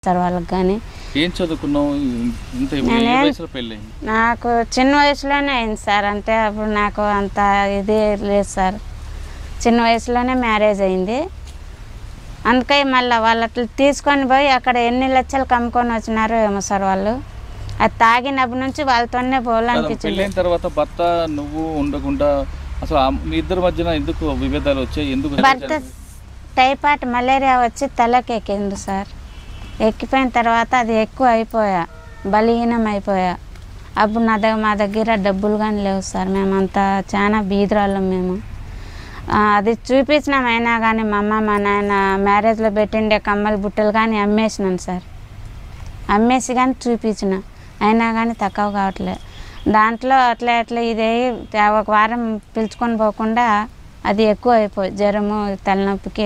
Sir వాళ్ళకి కానీ. ఏం చదువుకున్నావు? నాకు చిన్న వయసులోనే అయింది సార్. అంటే అప్పుడు నాకు అంత ఇది లేదు సార్. చిన్న వయసులోనే మ్యారేజ్ అయింది. అందుకే మళ్ళీ వాళ్ళు అట్లా తీసుకొని పోయి అక్కడ ఎన్ని లక్షలు కమ్ముకొని వచ్చినారో ఏమో సార్ వాళ్ళు. అది తాగినప్పటి నుంచి వాళ్ళతోనే పోవాలనిపించింది. తర్వాత భర్త నువ్వు ఉండకుండా అసలు మీ ఇద్దరి మధ్యన ఎందుకు విభేదాలు వచ్చాయి? ఎందుకు? భర్త టైఫాయిడ్ మలేరియా వచ్చి తలకి ఎక్కింది సార్. ఎక్కిపోయిన తర్వాత అది ఎక్కువ అయిపోయా, బలహీనం అయిపోయా. అప్పుడు మా దగ్గర డబ్బులు కానీ లేవు సార్. మేమంతా చాలా బీదరాళ్ళం మేము. అది చూపించినాం. అయినా కానీ మా అమ్మ మా నాయన మ్యారేజ్లో పెట్టిండే కమ్మలు బుట్టలు కానీ అమ్మేసినాను సార్. అమ్మేసి కానీ చూపించిన, అయినా కానీ తక్కువ కావట్లేదు. దాంట్లో అట్లా ఇదే ఒక వారం పిలుచుకొని పోకుండా అది ఎక్కువ అయిపోయి జ్వరము తలనొప్పికి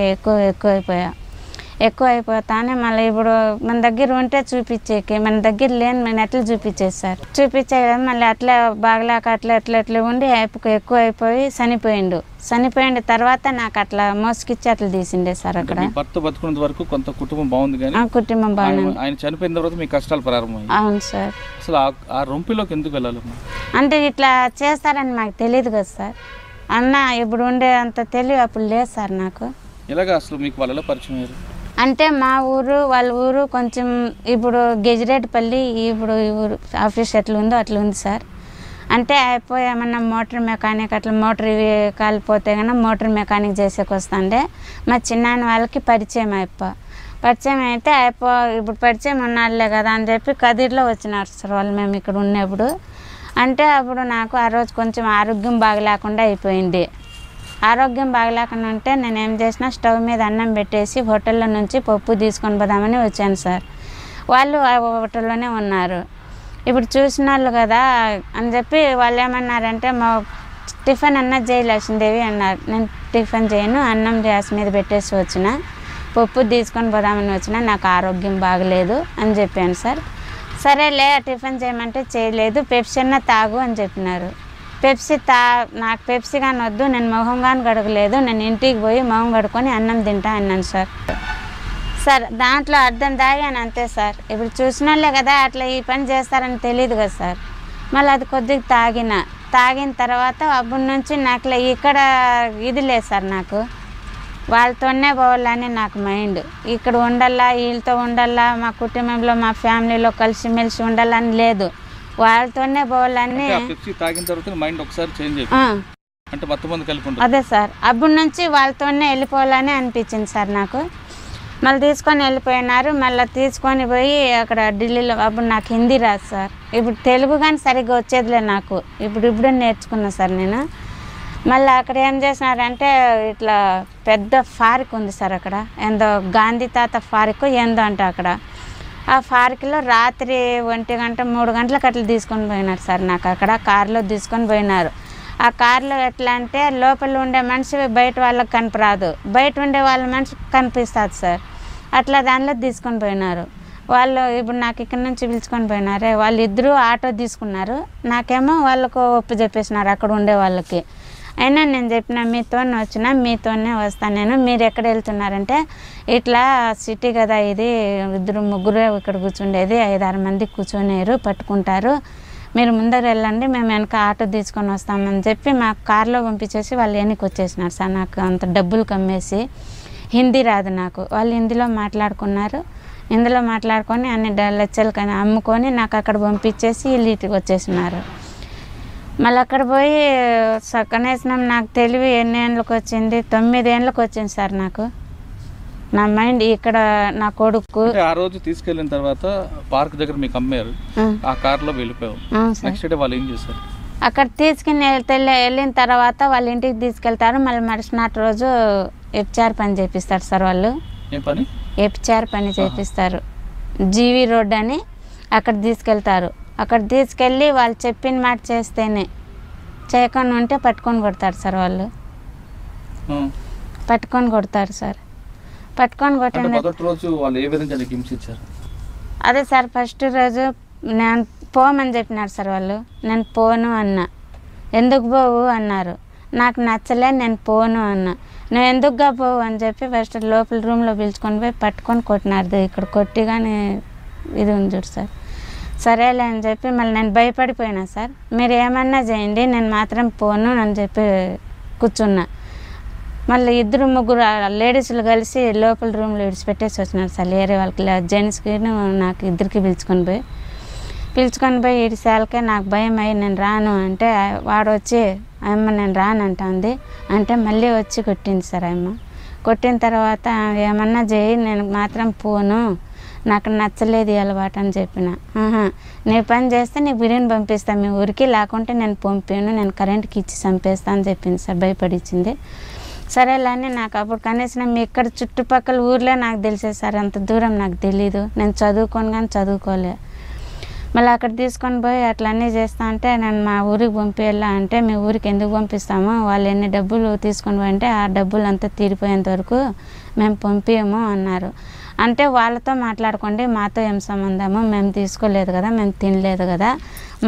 ఎక్కువ అయిపోతానే మళ్ళీ ఇప్పుడు మన దగ్గర ఉంటే చూపించేకి, మన దగ్గర లేని నేను ఎట్లా చూపించేది సార్. చూపించే మళ్ళీ అట్లా బాగలేక అట్లా ఉండి ఎక్కువ అయిపోయి చనిపోయిండు. తర్వాత నాకు అట్లా మోసుకిచ్చి అట్లా తీసిండే సార్. అక్కడ భర్త బతుకున్నంత వరకు కొంత కుటుంబం బాగుంది కానీ కుటుంబం బాగుంది. ఆయన చనిపోయిన తర్వాత మీ కష్టాలు ప్రారంభమయ్యాయి. అవును సార్. అసలు ఆ రొంపిలోకి ఎందుకు వెళ్ళాలి? అంటే ఇట్లా చేస్తారని మాకు తెలియదు కదా సార్. అన్న ఇప్పుడు ఉండే అంత తెలివి అప్పుడు లేదు సార్ నాకు. ఎలాగా అసలు మీకు వాళ్ళలో పరిచయం అయ్యారు? అంటే మా ఊరు వాళ్ళ ఊరు కొంచెం ఇప్పుడు గెజిరెడ్డిపల్లి ఇప్పుడు ఈ ఊరు ఆఫీస్ ఎట్లా ఉందో అట్లా ఉంది సార్. అంటే అయిపోయి ఏమన్నా మోటార్ మెకానిక్ అట్లా మోటార్ ఇవి కాలిపోతే కన్నా మోటార్ మెకానిక్ చేసేకి వస్తుండే. మా చిన్నాన్న వాళ్ళకి పరిచయం పరిచయం అయితే ఇప్పుడు పరిచయం ఉన్నాళ్ళే కదా అని చెప్పి కదిర్లో వచ్చినారు సార్ వాళ్ళు మేము ఇక్కడ ఉన్నప్పుడు. అంటే అప్పుడు నాకు ఆ రోజు కొంచెం ఆరోగ్యం బాగలేకుండా అయిపోయింది. ఆరోగ్యం బాగలేకుండా ఉంటే నేను ఏం చేసిన స్టవ్ మీద అన్నం పెట్టేసి హోటల్లో నుంచి పప్పు తీసుకొని పోదామని వచ్చాను సార్. వాళ్ళు ఆ హోటల్లోనే ఉన్నారు. ఇప్పుడు చూసిన వాళ్ళు కదా అని చెప్పి వాళ్ళు ఏమన్నారంటే మా టిఫిన్ అన్న చేయి లక్ష్మీదేవి అన్నారు. నేను టిఫిన్ చేయను, అన్నం గ్యాస్ మీద పెట్టేసి వచ్చిన, పప్పు తీసుకొని పోదామని వచ్చిన, నాకు ఆరోగ్యం బాగలేదు అని చెప్పాను సార్. సరేలే టిఫిన్ చేయమంటే చేయలేదు, పెప్సీ అన్న తాగు అని చెప్పినారు. నాకు పెప్సీ కానీ వద్దు, నేను మొహం కానీ గడగలేదు, నేను ఇంటికి పోయి మొహం కడుక్కొని అన్నం తింటా అన్నాను సార్. దాంట్లో అర్థం తాగాను అంతే సార్. ఇప్పుడు చూసిన వాళ్ళే కదా అట్లా ఈ పని చేస్తారని తెలియదు కదా సార్. మళ్ళీ అది కొద్దిగా తాగిన తర్వాత అప్పటి నుంచి నాకు ఇక్కడ ఇది లేదు సార్. నాకు వాళ్ళతోనే పోవాలని నాకు మైండ్. ఇక్కడ ఉండాలా, వీళ్ళతో ఉండాలా, మా కుటుంబంలో మా ఫ్యామిలీలో కలిసిమెలిసి ఉండాలని లేదు, వాళ్ళతోనే పోవాలని. అదే సార్, అప్పటి నుంచి వాళ్ళతోనే వెళ్ళిపోవాలని అనిపించింది సార్ నాకు. మళ్ళీ తీసుకొని వెళ్ళిపోయినారు. మళ్ళీ తీసుకొని పోయి అక్కడ ఢిల్లీలో అప్పుడు నాకు హిందీ రాదు సార్. ఇప్పుడు తెలుగు కానీ సరిగ్గా వచ్చేదిలే నాకు. ఇప్పుడు నేర్చుకున్నా సార్ నేను. మళ్ళీ అక్కడ ఏం చేసినారంటే ఇట్లా పెద్ద ఫారిక్ ఉంది సార్. అక్కడ ఏందో గాంధీ తాత ఫారిక్ ఏందో అంటే అక్కడ ఆ ఫారిక్లో రాత్రి 1 గంట 3 గంటలకు అట్లా తీసుకొని పోయినారు సార్. నాకు అక్కడ కారులో తీసుకొని పోయినారు. ఆ కారులో ఎట్లా అంటే లోపల ఉండే మనిషి బయట వాళ్ళకి కనిపరాదు, బయట ఉండే వాళ్ళ మనిషి కనిపిస్తుంది సార్. అట్లా దానిలో తీసుకొని పోయినారు వాళ్ళు. ఇప్పుడు నాకు ఇక్కడ నుంచి పిలుచుకొని పోయినారే, వాళ్ళు ఇద్దరు ఆటో తీసుకున్నారు, నాకేమో వాళ్ళకు ఒప్పు చెప్పేసినారు అక్కడ ఉండే వాళ్ళకి. అయినా నేను చెప్పిన మీతోనే వచ్చినా, మీతోనే వస్తాను నేను, మీరు ఎక్కడ వెళ్తున్నారంటే ఇట్లా సిటీ కదా ఇది, 2-3 ఇక్కడ కూర్చుండేది, 5-6 మంది కూర్చొనేరు పట్టుకుంటారు, మీరు ముందర వెళ్ళండి, మేము వెనక ఆటో తీసుకొని వస్తామని చెప్పి మా కార్లో పంపించేసి వాళ్ళు వెనక్కి వచ్చేసినారు సార్. నాకు అంత డబ్బులు కమ్మేసి. హిందీ రాదు నాకు. వాళ్ళు హిందీలో మాట్లాడుకున్నారు. ఇందులో మాట్లాడుకొని అన్ని లక్షలు కానీ అమ్ముకొని నాకు అక్కడ పంపించేసి వీళ్ళు ఇటుకి వచ్చేసినారు. మళ్ళీ అక్కడ పోయి కనీసం నాకు తెలివి ఎన్ని ఏళ్ళకి వచ్చింది, 9 ఏళ్ళకి వచ్చింది సార్ నాకు. నా మైండ్ ఇక్కడ నా కొడుకు. ఆ రోజు తీసుకెళ్ళిన తర్వాత పార్క్ దగ్గర మీకు అమ్మారు, ఆ కార్లో వెళ్ళిపోయావు. నెక్స్ట్ డే వాళ్ళు ఏం చేశారు? అక్కడ తీసుకుని వెళ్ళిన తర్వాత వాళ్ళ ఇంటికి తీసుకెళ్తారు. మళ్ళీ మరుసటి రోజు ఎఫ్చార్ పని చేపిస్తారు సార్ వాళ్ళు. ఎఫ్చార్ పని చేపిస్తారు. జీవి రోడ్ అని అక్కడ తీసుకెళ్తారు. అక్కడ తీసుకెళ్ళి వాళ్ళు చెప్పిన మాట చేస్తేనే, చేయకుండా ఉంటే పట్టుకొని కొడతారు సార్ వాళ్ళు. పట్టుకొని కొడతారు సార్. పట్టుకొని కొట్టిన అదే సార్ ఫస్ట్ రోజు నేను పోమని చెప్పినారు సార్ వాళ్ళు. నేను పోను అన్నా. ఎందుకు పోవు అన్నారు. నాకు నచ్చలే, నేను పోను అన్నా. నేను ఎందుకుగా పోవు అని చెప్పి ఫస్ట్ లోపల రూమ్లో పిలుచుకొని పోయి పట్టుకొని కొట్టినారు. ఇక్కడ కొట్టి కానీ ఇది ఉంది చూడు సార్. సరేలే అని చెప్పి మళ్ళీ నేను భయపడిపోయినా సార్. మీరు ఏమన్నా చేయండి, నేను మాత్రం పోను అని చెప్పి కూర్చున్నా. మళ్ళీ 2-3 లేడీస్లు కలిసి లోపల రూమ్లో విడిచిపెట్టేసి వచ్చినారు సార్. వేరే వాళ్ళకి జెంట్స్కి నాకు ఇద్దరికి పిలుచుకొని పోయి ఇడిసాలకే నాకు భయం అయ్యి నేను రాను అంటే వాడు వచ్చి అమ్మ నేను రానంటుంది. అంటే మళ్ళీ వచ్చి కొట్టింది సార్ అమ్మ. కొట్టిన తర్వాత ఏమన్నా చేయి, నేను మాత్రం పోను, నాకు నచ్చలేదు ఈ అలవాటు అని చెప్పిన. నీ పని చేస్తే నీకు బిర్యానీ పంపిస్తాను మీ ఊరికి, లేకుంటే నేను పంపాను, నేను కరెంట్కి ఇచ్చి చంపేస్తా అని చెప్పింది సార్. భయపడిచ్చింది. సరేలేని నాకు అప్పుడు కనీసం మీ ఇక్కడ చుట్టుపక్కల ఊర్లే నాకు తెలిసే సార్, అంత దూరం నాకు తెలీదు. నేను చదువుకొని కానీ చదువుకోలే. మళ్ళీ అక్కడ తీసుకొని పోయి అట్లా అన్నీ చేస్తా అంటే నేను మా ఊరికి పంపించాలా అంటే మీ ఊరికి ఎందుకు పంపిస్తాము, వాళ్ళు ఎన్ని డబ్బులు తీసుకొని పోయింటే ఆ డబ్బులు అంతా తీరిపోయేంత వరకు మేము పంపించము అన్నారు. అంటే వాళ్ళతో మాట్లాడుకోండి, మాతో ఏం సంబంధము, మేము తీసుకోలేదు కదా, మేము తినలేదు కదా,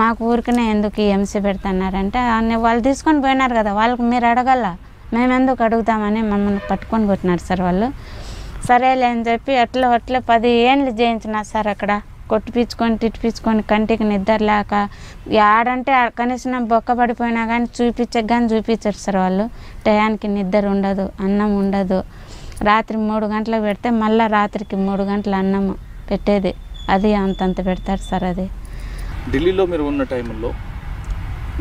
మాకు ఊరికనే ఎందుకు ఈ ఎంసీ పెడుతున్నారంటే వాళ్ళు తీసుకొని పోయినారు కదా, వాళ్ళకి మీరు అడగల, మేము ఎందుకు అడుగుతామని మమ్మల్ని పట్టుకొని కొట్టినారు సార్ వాళ్ళు. సరేలే అని చెప్పి అట్లా 10 ఏళ్ళు చేయించినారు సార్. అక్కడ కొట్టిపించుకొని తిట్టిపించుకొని కంటికి నిద్ర లేక ఆడంటే కనీసం బొక్క పడిపోయినా కానీ చూపించరు సార్ వాళ్ళు. టయానికి నిద్ర ఉండదు, అన్నం ఉండదు. రాత్రి 3 గంటలకు పెడితే మళ్ళీ రాత్రికి 3 గంటల అన్నం పెట్టేది, అది అంతంత పెడతారు సార్. అది ఢిల్లీలో మీరు ఉన్న టైంలో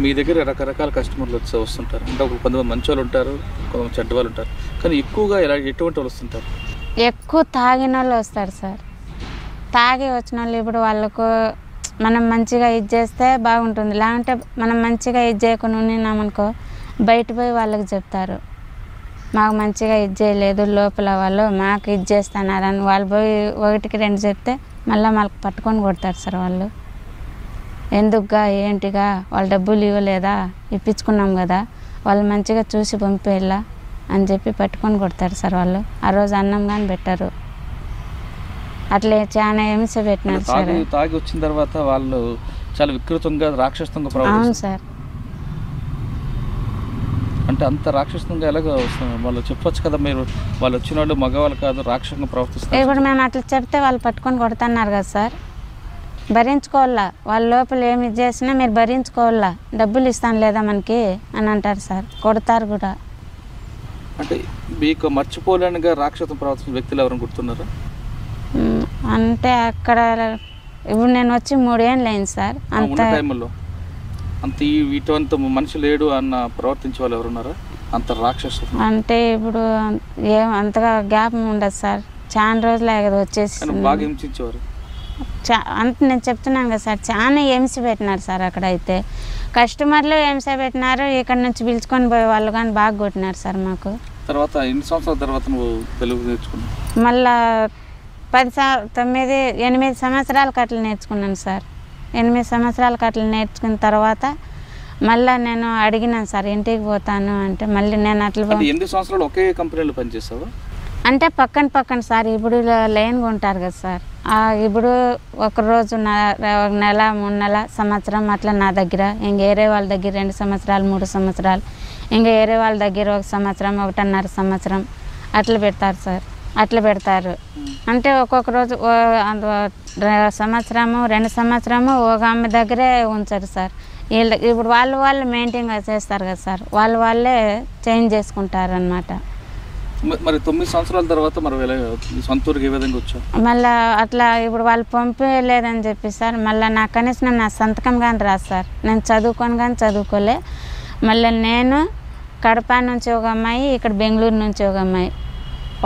మీ దగ్గర రకరకాల కస్టమర్లు వస్తుంటారు. అంటే కొంతమంది మంచి వాళ్ళు ఉంటారు, కొంతమంది చెడ్డ వాళ్ళు ఉంటారు. కానీ ఎక్కువగా ఎటువంటి వాళ్ళు వస్తుంటారు? ఎక్కువ తాగిన వాళ్ళు వస్తారు సార్. తాగి వచ్చిన వాళ్ళు ఇప్పుడు వాళ్ళకు మనం మంచిగా ఇది చేస్తే బాగుంటుంది, లేకుంటే మనం మంచిగా ఇది చేయకుండా ఉన్నామనుకో బయట పోయి వాళ్ళకి చెప్తారు మాకు మంచిగా ఇది చేయలేదు, లోపల వాళ్ళు మాకు ఇది చేస్తున్నారని. వాళ్ళు పోయి 1కి 2 చెప్తే మళ్ళీ వాళ్ళకి పట్టుకొని కొడతారు సార్ వాళ్ళు. ఎందుకుగా ఏంటిగా వాళ్ళు డబ్బులు ఇవ్వలేదా, ఇప్పించుకున్నాం కదా, వాళ్ళు మంచిగా చూసి పంపేలా అని చెప్పి పట్టుకొని కొడతారు సార్ వాళ్ళు. ఆ రోజు అన్నం కానీ పెట్టారు. అట్లే చాలా హింస పెట్టినారు సార్. తాగి వచ్చిన తర్వాత వాళ్ళు చాలా వికృతంగా రాక్షసంగా అవును సార్. అంటే అంత రాక్షసంగా ఎలాగో వాళ్ళు చెప్పొచ్చు కదా, మీరు వాళ్ళు వచ్చిన వాళ్ళు మగవాళ్ళు కాదు, రాక్షసంగా ప్రవర్తిస్తారు. ఇప్పుడు మేము అట్లా చెప్తే వాళ్ళు పట్టుకొని కొడుతున్నారు కదా సార్. భరించుకోవాలా, వాళ్ళ లోపల ఏమి చేసినా మీరు భరించుకోవాలా, డబ్బులు ఇస్తాను లేదా మనకి అని అంటారు సార్. కొడతారు కూడా. అంటే మీకు మర్చిపోలేనిగా రాక్షసం ప్రవర్తించిన వ్యక్తులు ఎవరైనా గుర్తున్నారా? అంటే అక్కడ ఇప్పుడు నేను వచ్చి 3 ఏళ్ళు అయింది సార్. అంత టైంలో అంత ఇటువంటి మనిషి లేడు అన్న ప్రవర్తించే వాళ్ళు ఎవరున్నారా? అంత రాక్షసు అంటే ఇప్పుడు అంతగా గ్యాప్ ఉండదు సార్. చాలా రోజులు కదా వచ్చేసి. బాగా హింసించేవారు అంత నేను చెప్తున్నాను కదా సార్, చాలా హింస పెట్టినారు సార్. అక్కడ అయితే కస్టమర్లు హింస పెట్టినారు, ఇక్కడ నుంచి పిలుచుకొని పోయే వాళ్ళు కానీ బాగా కొట్టినారు సార్ మాకు. తర్వాత ఎన్ని సంవత్సరాల తర్వాత నువ్వు తెలుగు నేర్చుకున్నావు? మళ్ళా 8 సంవత్సరాలకు అట్లా నేర్చుకున్నాను సార్. 8 సంవత్సరాలకు అట్లా నేర్చుకున్న తర్వాత మళ్ళీ నేను అడిగినాను సార్ ఇంటికి పోతాను అంటే. మళ్ళీ నేను అట్లా 8 సంవత్సరాలు ఒకే కంపెనీలో పనిచేసావా? అంటే పక్కన సార్. ఇప్పుడు లైన్గా ఉంటారు కదా సార్. ఇప్పుడు ఒకరోజు నెల 3 నెల సంవత్సరం అట్లా నా దగ్గర, ఇంక వేరే వాళ్ళ దగ్గర 2 సంవత్సరాలు 3 సంవత్సరాలు, ఇంకా వేరే వాళ్ళ దగ్గర 1 సంవత్సరం 1.5 సంవత్సరం అట్లా పెడతారు సార్. అట్లా పెడతారు. అంటే ఒక్కొక్క రోజు సంవత్సరము 2 సంవత్సరము ఒక ఆమె దగ్గరే ఉంచారు సార్. ఇప్పుడు వాళ్ళు మెయింటైన్ చేస్తారు కదా సార్, వాళ్ళే చేంజ్ చేసుకుంటారు అన్నమాట. మరి 9 సంవత్సరాల తర్వాత మరి సొంత ఊరికి ఏ విధంగా వచ్చావు? మళ్ళీ అట్లా ఇప్పుడు వాళ్ళు పంపించలేదని చెప్పి సార్, మళ్ళీ నాకు కనీసం నా సంతకం కానీ రాదు సార్. నేను చదువుకొని కానీ చదువుకోలే. మళ్ళీ నేను కడప నుంచి ఒక అమ్మాయి, ఇక్కడ బెంగళూరు నుంచి ఒక అమ్మాయి,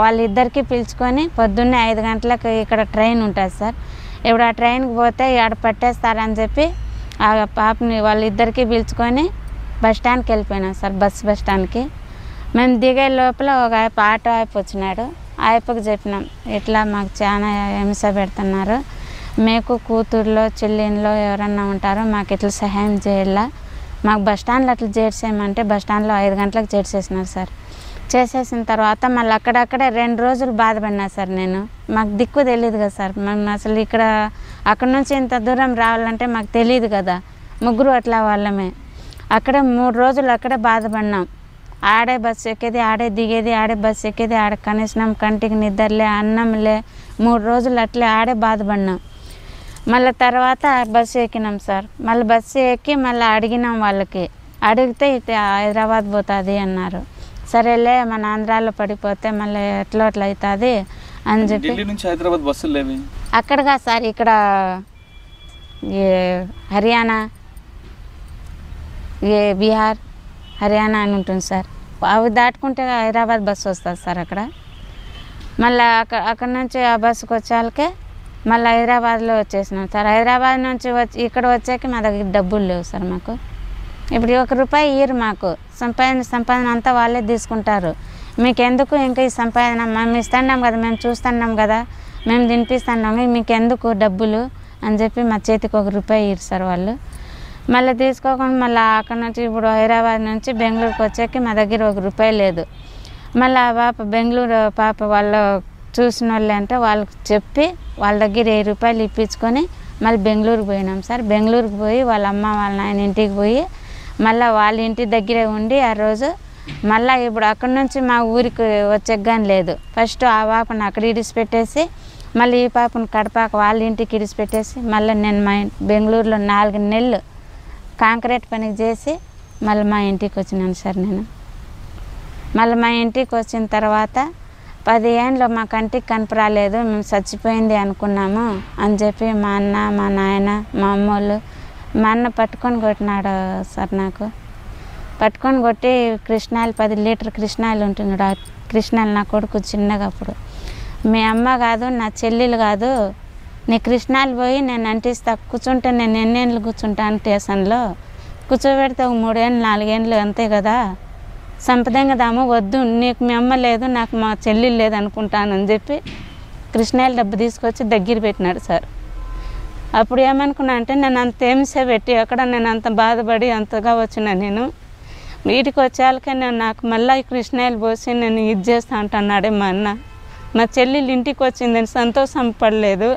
వాళ్ళిద్దరికి పిలుచుకొని పొద్దున్నే 5 గంటలకు ఇక్కడ ట్రైన్ ఉంటుంది సార్. ఇప్పుడు ఆ ట్రైన్కి పోతే ఆడ పట్టేస్తారని చెప్పి ఆ పాపని వాళ్ళిద్దరికి పిలుచుకొని బస్ స్టాండ్కి వెళ్ళిపోయినాం సార్. బస్ స్టాండ్కి మేము దిగే లోపల ఒక ఆటో వచ్చినాడు. ఆయప్పకి చెప్పినాం ఇట్లా మాకు చాలా హింస పెడుతున్నారు, మీకు కూతుర్లో చెల్లిలో ఎవరన్నా ఉంటారో మాకు ఇట్లా సహాయం చేయాలా, మాకు బస్ స్టాండ్లో అట్లా చేర్చేయమంటే బస్ స్టాండ్లో 5 గంటలకు చేర్చేసినారు సార్. చేసేసిన తర్వాత మళ్ళీ అక్కడక్కడే 2 రోజులు బాధపడినా సార్. నేను మాకు దిక్కు తెలియదు కదా సార్, మేము అసలు అక్కడ నుంచి ఇంత దూరం రావాలంటే మాకు తెలియదు కదా. 3 అట్లా వాళ్ళమే. అక్కడే 3 రోజులు అక్కడే బాధపడినాం. ఆడే బస్సు ఎక్కేది, ఆడే దిగేది, ఆడే బస్సు ఎక్కేది, ఆడ కనీసం కంటికి నిద్రలే, అన్నంలే, 3 రోజులు అట్లే ఆడే బాధపడినాం. మళ్ళీ తర్వాత బస్సు ఎక్కినాం సార్. మళ్ళీ బస్సు ఎక్కి మళ్ళీ అడిగినాం వాళ్ళకి, అడిగితే ఇటు హైదరాబాద్ పోతుంది అన్నారు. సరేలే మన ఆంధ్రాలో పడిపోతే మళ్ళీ ఎట్లా అవుతుంది అని చెప్పి. ఢిల్లీ నుంచి హైదరాబాద్ బస్సులు లేవి అక్కడగా సార్, ఇక్కడ హర్యానా, బీహార్, హర్యానా అని ఉంటుంది సార్. అవి దాటుకుంటే హైదరాబాద్ బస్సు వస్తుంది సార్ అక్కడ. మళ్ళీ అక్కడ నుంచి ఆ బస్సుకు వచ్చాకే మళ్ళీ హైదరాబాద్లో వచ్చేసినాం సార్. హైదరాబాద్ నుంచి ఇక్కడ వచ్చాక మా దగ్గర డబ్బులు లేవు సార్ మాకు. ఇప్పుడు ₹1 ఇయ్యరు మాకు. సంపాదన అంతా వాళ్ళే తీసుకుంటారు. మీకు ఎందుకు ఇంకా ఈ సంపాదన, మేము ఇస్తున్నాం కదా, మేము చూస్తున్నాం కదా, మేము తినిపిస్తున్నాము, మీకు ఎందుకు డబ్బులు అని చెప్పి మా చేతికి ₹1 ఇయ్యరు సార్ వాళ్ళు. మళ్ళీ తీసుకోకుండా మళ్ళీ అక్కడ నుంచి ఇప్పుడు హైదరాబాద్ నుంచి బెంగళూరుకి వచ్చాక మా దగ్గర ₹1 లేదు. మళ్ళీ ఆ పాప బెంగళూరు పాప వాళ్ళు చూసిన వాళ్ళు అంటే వాళ్ళకి చెప్పి వాళ్ళ దగ్గర ₹1000 ఇప్పించుకొని మళ్ళీ బెంగళూరుకి పోయినాం సార్. బెంగళూరుకి పోయి వాళ్ళ అమ్మ వాళ్ళ నాయన ఇంటికి పోయి మళ్ళీ వాళ్ళ ఇంటి దగ్గరే ఉండి ఆ రోజు మళ్ళీ ఇప్పుడు అక్కడ నుంచి మా ఊరికి వచ్చేగాని లేదు. ఫస్ట్ ఆ పాపను అక్కడ ఇడిచిపెట్టేసి మళ్ళీ ఈ పాపను కడపాక వాళ్ళ ఇంటికి ఇడిచిపెట్టేసి మళ్ళీ నేను మా బెంగళూరులో 4 నెలలు కాంక్రీట్ పనికి చేసి మళ్ళీ మా ఇంటికి వచ్చినాను సార్ నేను. మళ్ళీ మా ఇంటికి వచ్చిన తర్వాత 10 ఏండ్లు మా కంటికి కనపరాలేదు, మేము చచ్చిపోయింది అనుకున్నాము అని చెప్పి మా అన్న, మా నాయన, మా అమ్మోళ్ళు, మా అన్న పట్టుకొని కొట్టినాడు సార్. నాకు పట్టుకొని కొట్టి కృష్ణాయిలు 10 లీటర్ కృష్ణాయిలు ఉంటున్నాడు. ఆ కృష్ణాయిలు నా కొడుకు చిన్నగా అప్పుడు, మీ అమ్మ కాదు నా చెల్లెలు కాదు, నీ కృష్ణాయిలు పోయి నేను అంటిస్తా, కూర్చుంటే నేను ఎన్నేళ్ళు కూర్చుంటాను స్టేషన్లో, కూర్చోబెడితే ఒక 3 ఏళ్ళు 4 ఏళ్ళు అంతే కదా, సంపదంగదాము వద్దు, నీకు మీ అమ్మ లేదు నాకు మా చెల్లెలు లేదు అనుకుంటానని చెప్పి కృష్ణాయిల డబ్బు తీసుకొచ్చి దగ్గర పెట్టినాడు సార్. అప్పుడు ఏమనుకున్నా అంటే నేను అంత హింస పెట్టి అక్కడ నేను అంత బాధపడి అంతగా వచ్చిన నేను వీటికి వచ్చాకే నేను నాకు మళ్ళీ కృష్ణాయిలు పోసి నేను ఇది చేస్తా అంటున్నాడే మా అన్న. మా చెల్లెలు ఇంటికి వచ్చిందని సంతోషం పడలేదు.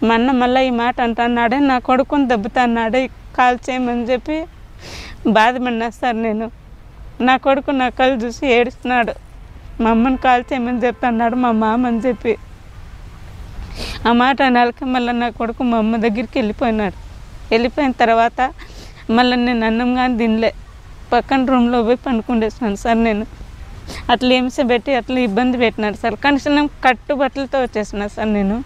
మా అన్న మళ్ళీ ఈ మాట అంటున్నాడే, నా కొడుకుని దెబ్బతున్నాడే కాల్ చేయమని చెప్పి బాధపడినా సార్ నేను. నా కొడుకు నా కళ్ళు చూసి ఏడుస్తున్నాడు, మా అమ్మని కాల్ చేయమని చెప్తున్నాడు మా మామ అని చెప్పి. ఆ మాట అనాలకి మళ్ళీ నా కొడుకు మా అమ్మ దగ్గరికి వెళ్ళిపోయినాడు. వెళ్ళిపోయిన తర్వాత మళ్ళీ నేను అన్నం కానీ తినలే, పక్కన రూమ్లో పోయి పండుకుండేసినాను సార్ నేను. అట్లా హింస పెట్టి అట్లా ఇబ్బంది పెట్టినాడు సార్. కనీసం కట్టుబట్టలతో వచ్చేసిన సార్ నేను.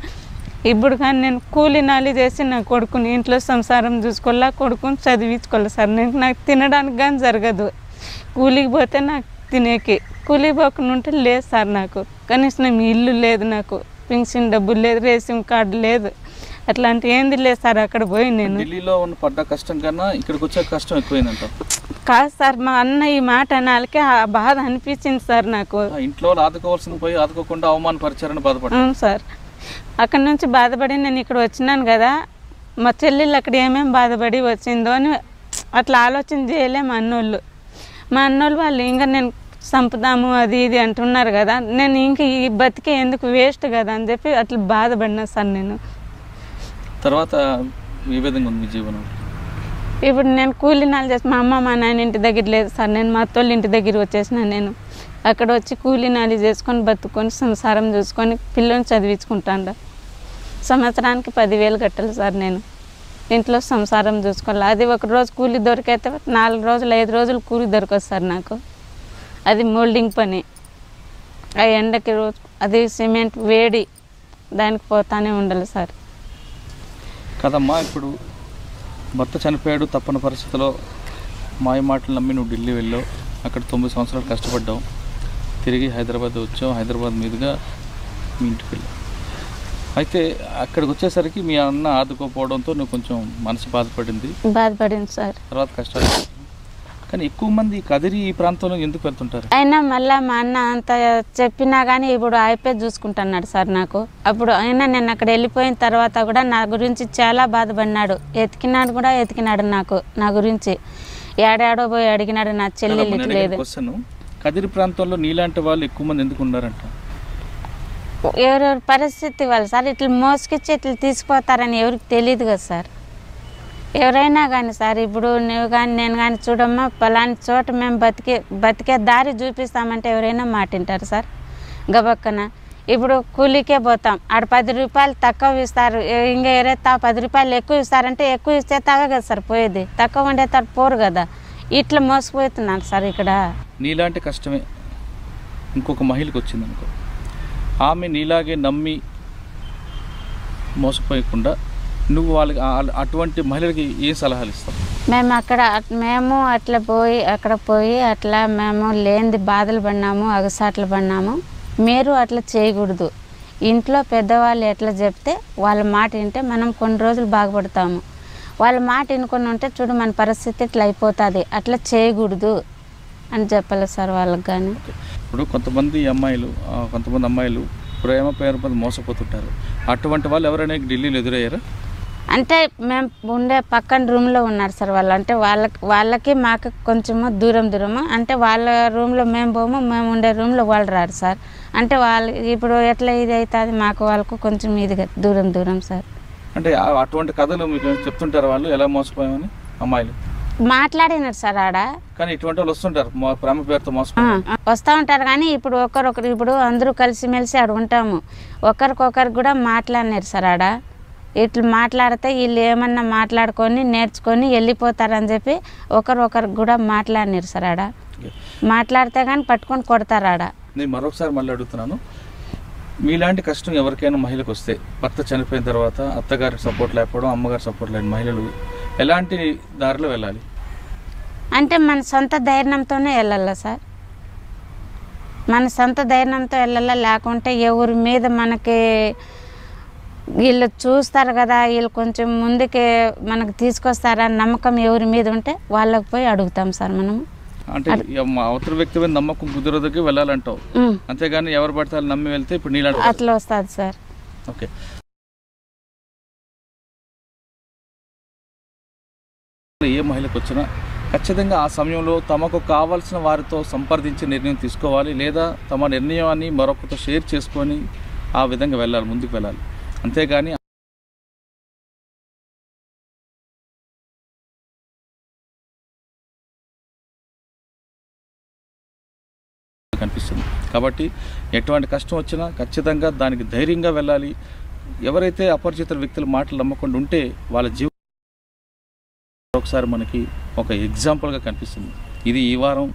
ఇప్పుడు కానీ నేను కూలి నాలి చేసి నా కొడుకుని ఇంట్లో సంసారం చూసుకోవాలా, కొడుకుని చదివించుకోవాలి సార్. నాకు తినడానికి కానీ జరగదు. కూలికి పోతే నాకు తినేకి, కూలికి పోకుండా ఉంటే లేదు సార్ నాకు. కనీసం ఇల్లు లేదు, నాకు పెన్షన్ డబ్బులు లేదు, రేషన్ కార్డు లేదు, అట్లాంటి ఏంది లేదు సార్. అక్కడ పోయి నేను ఢిల్లీలో ఉన్న పడ్డ కష్టం కన్నా ఇక్కడికి వచ్చే కష్టం ఎక్కువైందంట. కాదు సార్, మా అన్న ఈ మాట అనాలకే ఆ బాధ అనిపించింది సార్ నాకు. ఇంట్లో ఆదుకోవాల్సింది పోయి ఆదుకోకుండా అవమానపరిచారని బాధపడ్డాను. అవును సార్, అక్కడ నుంచి బాధపడి నేను ఇక్కడ వచ్చినాను కదా, మా చెల్లెళ్ళు అక్కడ ఏమేమి బాధపడి వచ్చిందో అని అట్లా ఆలోచన చేయలే మా అన్నోళ్ళు. మా అన్నోళ్ళు వాళ్ళు ఇంకా నేను చంపుదాము అది ఇది అంటున్నారు కదా, నేను ఇంక ఈ బతికే ఎందుకు వేస్ట్ కదా అని చెప్పి అట్లా బాధపడినా సార్ నేను. తర్వాత ఏ విధంగా ఉంది మీ జీవనం? ఇప్పుడు నేను కూలీనాలు చేసి మా అమ్మ మా నాయన ఇంటి దగ్గర లేదు సార్, నేను మా అత్తోళ్ళ ఇంటి దగ్గర వచ్చేసిన నేను. అక్కడ వచ్చి కూలీనాలు చేసుకొని బతుకొని సంసారం చూసుకొని పిల్లల్ని చదివించుకుంటాను. సంవత్సరానికి 10,000 కట్టాలి సార్ నేను. ఇంట్లో సంసారం చూసుకోవాలి. అది ఒక రోజు కూలి దొరికైతే 4 రోజులు 5 రోజులు కూలి దొరకదు సార్ నాకు. అది మోల్డింగ్ పని, ఆ ఎండకి రోజు అది సిమెంట్ వేడి, దానికి పోతానే ఉండాలి సార్. కదమ్మా, ఇప్పుడు భర్త చనిపోయాడు, తప్పని పరిస్థితిలో మాయ మాటలు నమ్మి నువ్వు ఢిల్లీ వెళ్ళావు, అక్కడ 9 సంవత్సరాలు కష్టపడ్డావు, తిరిగి హైదరాబాద్ వచ్చావు, హైదరాబాద్ మీదుగా మీ ఇంటికి వెళ్ళావు. అయితే అక్కడికి వచ్చేసరికి మీ అన్న ఆదుకోపోవడంతో నువ్వు కొంచెం మనసు బాధపడింది సార్. తర్వాత కష్టాలు. కానీ ఎక్కువ మంది కదిరి ఈ ప్రాంతంలో ఎందుకు వెళ్తుంటారు? అయినా మళ్ళీ మా అన్న అంత చెప్పినా కానీ ఇప్పుడు అయిపోయి చూసుకుంటున్నాడు సార్ నాకు. అప్పుడు అయినా నేను అక్కడ వెళ్ళిపోయిన తర్వాత కూడా నా గురించి చాలా బాధపడినాడు. ఎతికినాడు నాకు, నా గురించి ఏడాడో పోయి అడిగినాడు. నా చెల్లెలు లేదు. కదిరి ప్రాంతంలో నీలాంటి వాళ్ళు ఎక్కువ మంది ఎందుకు ఉన్నారంట? ఎవరెవరి పరిస్థితి వాళ్ళు సార్, ఇట్లా మోసుకొచ్చి ఇట్లా తీసుకుపోతారని ఎవరికి తెలియదు కదా సార్. ఎవరైనా కానీ సార్, ఇప్పుడు నువ్వు కానీ నేను కానీ చూడమ్మా పలాని చోట మేము బతికే దారి చూపిస్తామంటే ఎవరైనా మాటింటారు సార్ గబక్కన. ఇప్పుడు కూలీకే పోతాం, ఆడ 10 రూపాయలు తక్కువ ఇస్తారు, ఇంకా ఎవరైతే 10 రూపాయలు ఎక్కువ ఇస్తారంటే ఎక్కువ ఇస్తే తాగా కదా సార్ పోయేది, తక్కువ ఉండే తారు పోరు కదా. ఇట్లా మోసపోతున్నాను సార్ ఇక్కడ. నీలాంటి కష్టమే ఇంకొక మహిళకు వచ్చిందనుకో, ఆమె నీలాగే నమ్మి మోసపోయకుండా నువ్వు వాళ్ళకి అటువంటి మహిళలకి ఏ సలహాలు ఇస్తావు? మేము అట్లా పోయి అట్లా మేము లేనిది బాధలు పడినాము, అగసాట్లు పడినాము. మీరు అట్లా చేయకూడదు. ఇంట్లో పెద్దవాళ్ళు ఎట్లా చెప్తే వాళ్ళ మాట వింటే మనం కొన్ని రోజులు బాగుపడతాము. వాళ్ళ మాట వినుకొని ఉంటే చూడు మన పరిస్థితి ఇట్లా అయిపోతుంది, అట్లా చేయకూడదు అని చెప్పాలి సార్ వాళ్ళకి. కానీ ఇప్పుడు కొంతమంది అమ్మాయిలు ప్రేమ పేరు మీద మోసపోతుంటారు. అటువంటి వాళ్ళు ఎవరైనా ఢిల్లీలో ఎదురయ్యారా? అంటే మేము ఉండే పక్కన రూమ్లో ఉన్నారు సార్ వాళ్ళు. అంటే వాళ్ళకి మాకు కొంచెము దూరము. అంటే వాళ్ళ రూమ్లో మేము పోము, మేము ఉండే రూమ్లో వాళ్ళు రారు సార్. అంటే వాళ్ళు ఇప్పుడు ఎట్లా ఇది అవుతుంది మాకు వాళ్ళకు కొంచెం ఇదిగా దూరం సార్. అంటే అటువంటి కథలు మీకు చెప్తుంటారు వాళ్ళు ఎలా మోసపోయామని? అమ్మాయిలు మాట్లాడినారు సార్ ఆడ. కానీ ఇటువంటి వాళ్ళు వస్తుంటారు ప్రేమ పేరుతో వస్తూ ఉంటారు. కానీ ఇప్పుడు ఇప్పుడు అందరూ కలిసిమెలిసి ఆడ ఉంటాము, ఒకరికొకరు కూడా మాట్లాడినారు సార్ ఆడ. ఇట్లా మాట్లాడితే వీళ్ళు ఏమన్నా మాట్లాడుకొని నేర్చుకొని వెళ్ళిపోతారని చెప్పి ఒకరికి కూడా మాట్లాడినారు సార్ ఆడ. మాట్లాడితే కానీ పట్టుకొని కొడతారు ఆడ. నేను మరొకసారి మళ్ళీ అడుగుతున్నాను, మీలాంటి కష్టం ఎవరికైనా మహిళకు వస్తే, భర్త చనిపోయిన తర్వాత అత్తగారి సపోర్ట్ లేకపోవడం, అమ్మగారి సపోర్ట్ లేని మహిళలు ఎలాంటి దారిలో వెళ్ళాలి? అంటే మన సొంత ధైర్యంతోనే వెళ్ళాలా సార్, మన సొంత ధైర్యంతో వెళ్ళాలా. లేకుంటే ఎవరి మీద మనకి వీళ్ళు చూస్తారు కదా, వీళ్ళు కొంచెం ముందుకే మనకు తీసుకొస్తారా నమ్మకం ఎవరి మీద ఉంటే వాళ్ళకి పోయి అడుగుతాం సార్ మనము. అంటే అవతల వ్యక్తి మీద నమ్మకం కుదరదుకి వెళ్ళాలంటావు, అంతేగాని ఎవరు పడితే వాళ్ళు నమ్మి వెళ్తే ఇప్పుడు నీళ్ళు అట్లా వస్తుంది సార్. ఓకే, ఏ మహిళకు వచ్చినా ఖచ్చితంగా ఆ సమయంలో తమకు కావాల్సిన వారితో సంప్రదించి నిర్ణయం తీసుకోవాలి, లేదా తమ నిర్ణయాన్ని మరొకరితో షేర్ చేసుకొని ఆ విధంగా వెళ్ళాలి, ముందుకు వెళ్ళాలి. అంతేగాని కనిపిస్తుంది. కాబట్టి ఎటువంటి కష్టం వచ్చినా ఖచ్చితంగా దానికి ధైర్యంగా వెళ్ళాలి. ఎవరైతే అపరిచిత వ్యక్తుల మాటలు నమ్మకుండా ఉంటే వాళ్ళ జీవితం ఒకసారి మనకి ఒక ఎగ్జాంపుల్గా కనిపిస్తుంది. ఇది ఈ వారం